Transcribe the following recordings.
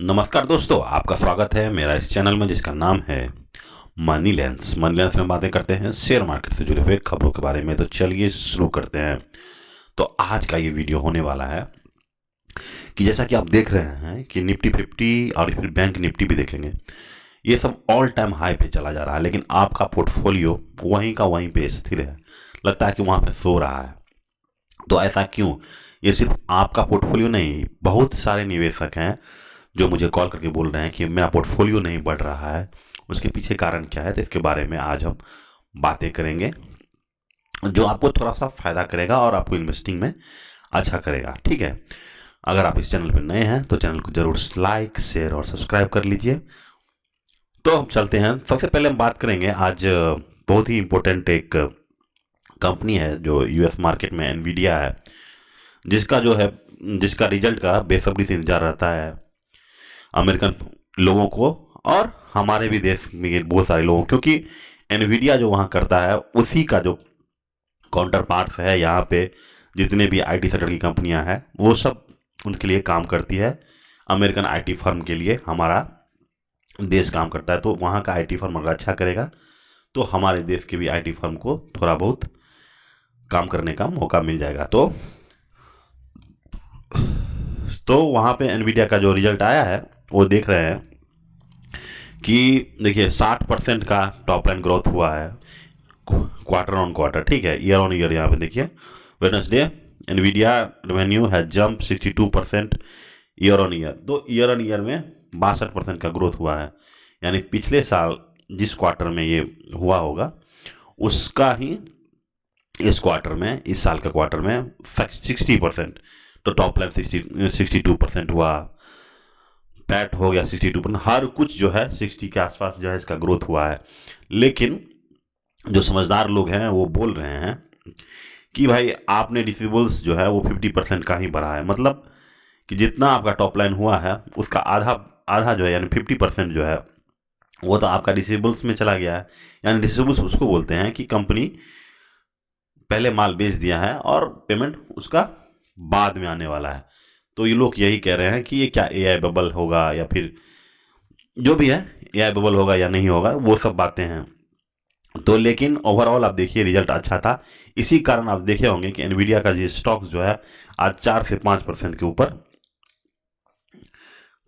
नमस्कार दोस्तों, आपका स्वागत है मेरा इस चैनल में जिसका नाम है मनी लेंस। मनी लेंस में बातें करते हैं शेयर मार्केट से जुड़े हुए खबरों के बारे में। तो चलिए शुरू करते हैं। तो आज का ये वीडियो होने वाला है कि जैसा कि आप देख रहे हैं कि निफ्टी 50 और फिर बैंक निफ्टी भी देखेंगे, ये सब ऑल टाइम हाई पे चला जा रहा है, लेकिन आपका पोर्टफोलियो वहीं का वहीं पे स्थिर है। लगता है कि वहाँ पे सो रहा है। तो ऐसा क्यों? ये सिर्फ आपका पोर्टफोलियो नहीं, बहुत सारे निवेशक हैं जो मुझे कॉल करके बोल रहे हैं कि मेरा पोर्टफोलियो नहीं बढ़ रहा है। उसके पीछे कारण क्या है, तो इसके बारे में आज हम बातें करेंगे, जो आपको थोड़ा सा फ़ायदा करेगा और आपको इन्वेस्टिंग में अच्छा करेगा। ठीक है, अगर आप इस चैनल पर नए हैं तो चैनल को ज़रूर लाइक, शेयर और सब्सक्राइब कर लीजिए। तो हम चलते हैं। सबसे पहले हम बात करेंगे आज बहुत ही इम्पोर्टेंट एक कंपनी है जो यूएस मार्केट में एनवीडिया है, जिसका रिजल्ट का बेसब्री से इंतजार रहता है अमेरिकन लोगों को और हमारे भी देश में बहुत सारे लोगों, क्योंकि एनवीडिया जो वहाँ करता है उसी का जो काउंटर पार्ट्स है यहाँ पे जितने भी आईटी सेक्टर की कंपनियां हैं वो सब उनके लिए काम करती है। अमेरिकन आईटी फर्म के लिए हमारा देश काम करता है। तो वहाँ का आईटी फर्म अगर अच्छा करेगा तो हमारे देश के भी आईटी फर्म को थोड़ा बहुत काम करने का मौका मिल जाएगा। तो वहाँ पे एनवीडिया का जो रिजल्ट आया है वो देख रहे हैं कि देखिए 60% का टॉप लाइन ग्रोथ हुआ है क्वार्टर ऑन क्वार्टर। ठीक है, ईयर ऑन ईयर यहाँ पे देखिए वेडनेसडे एनवीडिया रेवेन्यू है जंप 62% ईयर ऑन ईयर। तो ईयर ऑन ईयर में 62% का ग्रोथ हुआ है, यानी पिछले साल जिस क्वार्टर में ये हुआ होगा उसका ही इस क्वार्टर में, इस साल के क्वार्टर में 60%। तो टॉप लाइन 62% हुआ, पैट हो गया 62%, हर कुछ जो है 60 के आसपास जो है इसका ग्रोथ हुआ है। लेकिन जो समझदार लोग हैं वो बोल रहे हैं कि भाई आपने रिसीवेबल्स जो है वो 50% का ही बढ़ा है, मतलब कि जितना आपका टॉप लाइन हुआ है उसका आधा आधा जो है यानी 50% जो है वो तो आपका रिसीवेबल्स में चला गया है। यानी रिसीवेबल्स उसको बोलते हैं कि कंपनी पहले माल बेच दिया है और पेमेंट उसका बाद में आने वाला है। तो ये लोग यही कह रहे हैं कि ये क्या एआई बबल होगा या फिर जो भी है एआई बबल होगा या नहीं होगा, वो सब बातें हैं। तो लेकिन ओवरऑल आप देखिए रिजल्ट अच्छा था। इसी कारण आप देखे होंगे कि एनवीडिया का जो स्टॉक्स जो है आज 4 से 5% के ऊपर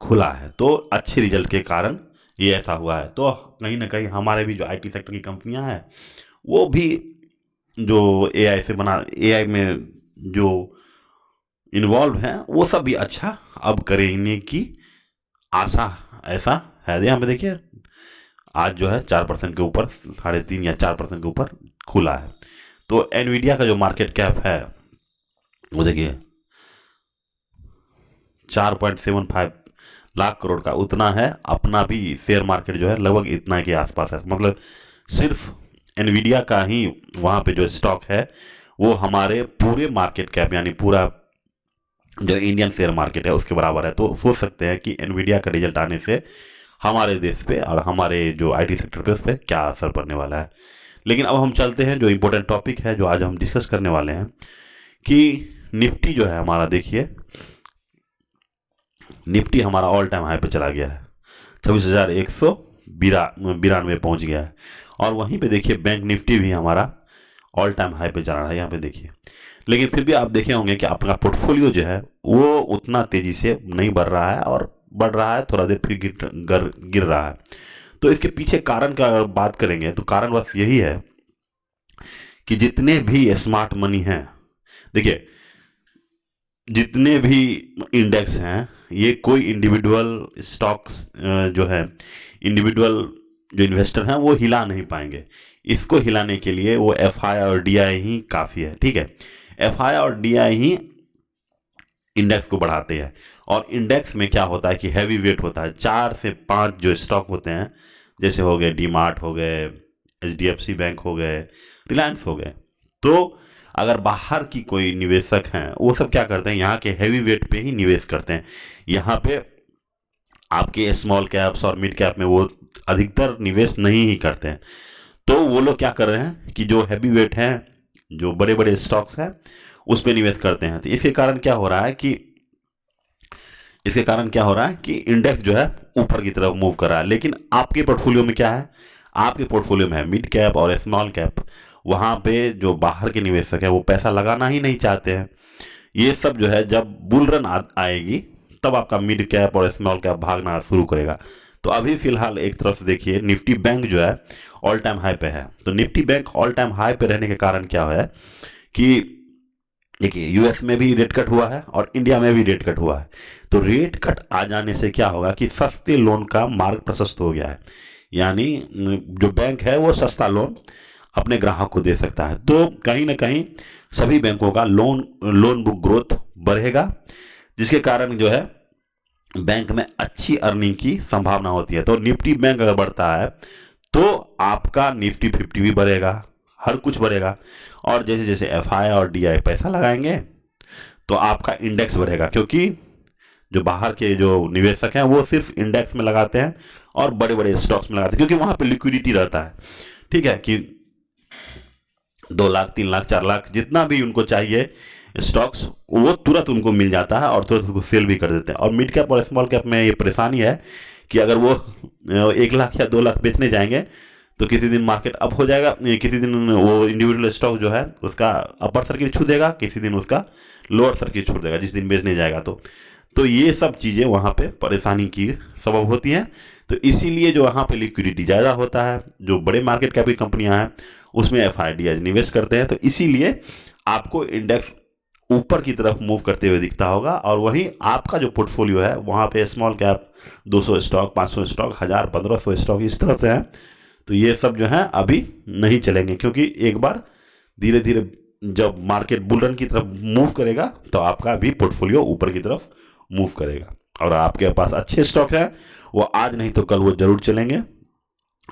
खुला है। तो अच्छे रिजल्ट के कारण ये ऐसा हुआ है। तो कहीं ना कहीं हमारे भी जो आईटी सेक्टर की कंपनियां हैं वो भी जो एआई में जो इन्वॉल्व हैं वो सब भी अच्छा अब करने की आशा ऐसा है। यहाँ पे देखिए आज जो है 4% के ऊपर, 3.5 या 4% के ऊपर खुला है। तो एनवीडिया का जो मार्केट कैप है वो देखिए 4.75 लाख करोड़ का उतना है। अपना भी शेयर मार्केट जो है लगभग इतना के आसपास है, मतलब सिर्फ एनवीडिया का ही वहाँ पे जो स्टॉक है वो हमारे पूरे मार्केट कैप यानी पूरा जो इंडियन शेयर मार्केट है उसके बराबर है। तो सोच सकते हैं कि एनवीडिया का रिजल्ट आने से हमारे देश पे और हमारे जो आईटी सेक्टर पे उस पर क्या असर पड़ने वाला है। लेकिन अब हम चलते हैं जो इम्पोर्टेंट टॉपिक है जो आज हम डिस्कस करने वाले हैं कि निफ्टी जो है हमारा, देखिए निफ्टी हमारा ऑल टाइम हाई पे चला गया है, 26,192 पहुंच गया है। और वहीं पे देखिए बैंक निफ्टी भी हमारा ऑल टाइम हाई पे जा रहा है यहाँ पे देखिए। लेकिन फिर भी आप देखे होंगे कि आपका पोर्टफोलियो जो है वो उतना तेजी से नहीं बढ़ रहा है और बढ़ रहा है थोड़ा देर फिर गिर रहा है। तो इसके पीछे कारण का अगर बात करेंगे तो कारण बस यही है कि जितने भी स्मार्ट मनी हैं, देखिए जितने भी इंडेक्स हैं ये कोई इंडिविजुअल स्टॉक्स जो है, इंडिविजुअल जो इन्वेस्टर हैं वो हिला नहीं पाएंगे। इसको हिलाने के लिए वो एफआई और डीआई ही काफ़ी है। ठीक है, एफआई और डीआई ही इंडेक्स को बढ़ाते हैं। और इंडेक्स में क्या होता है कि हैवी वेट होता है, 4 से 5 जो स्टॉक होते हैं, जैसे हो गए डीमार्ट हो गए, एचडीएफसी बैंक हो गए, रिलायंस हो गए। तो अगर बाहर की कोई निवेशक हैं वो सब क्या करते हैं, यहाँ के हैवी वेट पे ही निवेश करते हैं। यहाँ पे आपके स्मॉल कैप्स और मिड कैप में वो अधिकतर निवेश नहीं ही करते हैं। तो वो लोग क्या कर रहे हैं कि जो हैवी वेट हैं, जो बड़े बड़े स्टॉक्स हैं उस पर निवेश करते हैं। तो इसके कारण क्या हो रहा है कि इसके कारण क्या हो रहा है कि इंडेक्स जो है ऊपर की तरफ मूव कर रहा है। लेकिन आपके पोर्टफोलियो में क्या है, आपके पोर्टफोलियो में है मिड कैप और स्मॉल कैप। वहाँ पे जो बाहर के निवेशक हैं वो पैसा लगाना ही नहीं चाहते हैं। ये सब जो है जब बुल रन आएगी तब आपका मिड कैप और स्मॉल कैप भागना शुरू करेगा। तो अभी फिलहाल एक तरफ से देखिए निफ्टी बैंक जो है ऑल टाइम हाई पे है। तो Nifty bank all time high पे रहने के कारण क्या है कि देखिए यूएस में भी रेट कट हुआ है और इंडिया में भी रेट कट हुआ है। तो रेट कट आ जाने से क्या होगा कि सस्ते लोन का मार्ग प्रशस्त हो गया है, यानी जो बैंक है वो सस्ता लोन अपने ग्राहक को दे सकता है। तो कहीं ना कहीं सभी बैंकों का लोन बुक ग्रोथ बढ़ेगा, जिसके कारण जो है बैंक में अच्छी अर्निंग की संभावना होती है। तो निफ्टी बैंक अगर बढ़ता है तो आपका निफ्टी 50 भी बढ़ेगा, हर कुछ बढ़ेगा। और जैसे जैसे एफआई और डीआई पैसा लगाएंगे तो आपका इंडेक्स बढ़ेगा, क्योंकि जो बाहर के जो निवेशक हैं वो सिर्फ इंडेक्स में लगाते हैं और बड़े बड़े स्टॉक्स में लगाते हैं, क्योंकि वहाँ पे लिक्विडिटी रहता है। ठीक है कि 2 लाख 3 लाख 4 लाख जितना भी उनको चाहिए स्टॉक्स वो तुरंत उनको मिल जाता है और तुरंत उसको सेल भी कर देते हैं। और मिड कैप और स्मॉल कैप में ये परेशानी है कि अगर वो 1 लाख या 2 लाख बेचने जाएंगे तो किसी दिन मार्केट अप हो जाएगा, किसी दिन वो इंडिविजुअल स्टॉक जो है उसका अपर सर्किट छू देगा, किसी दिन उसका लोअर सर्किट छू देगा जिस दिन बेचने जाएगा। तो ये सब चीज़ें वहाँ पे परेशानी की सबब होती हैं। तो इसीलिए जो वहाँ पे लिक्विडिटी ज़्यादा होता है, जो बड़े मार्केट कैप की कंपनियाँ हैं उसमें एफआईडीआई निवेश करते हैं। तो इसीलिए आपको इंडेक्स ऊपर की तरफ मूव करते हुए दिखता होगा, और वहीं आपका जो पोर्टफोलियो है वहाँ पे small cap 200 stock 500 stock 1000 1500 stock इस तरह से हैं। तो ये सब जो है अभी नहीं चलेंगे, क्योंकि एक बार धीरे धीरे जब मार्केट बुल रन की तरफ मूव करेगा तो आपका भी पोर्टफोलियो ऊपर की तरफ मूव करेगा। और आपके पास अच्छे स्टॉक हैं वो आज नहीं तो कल वो जरूर चलेंगे।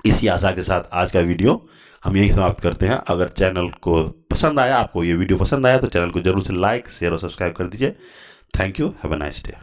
इसी आशा के साथ आज का वीडियो हम यही समाप्त करते हैं। अगर चैनल को पसंद आया, आपको ये वीडियो पसंद आया तो चैनल को जरूर से लाइक शेयर और सब्सक्राइब कर दीजिए। Thank you, have a nice day.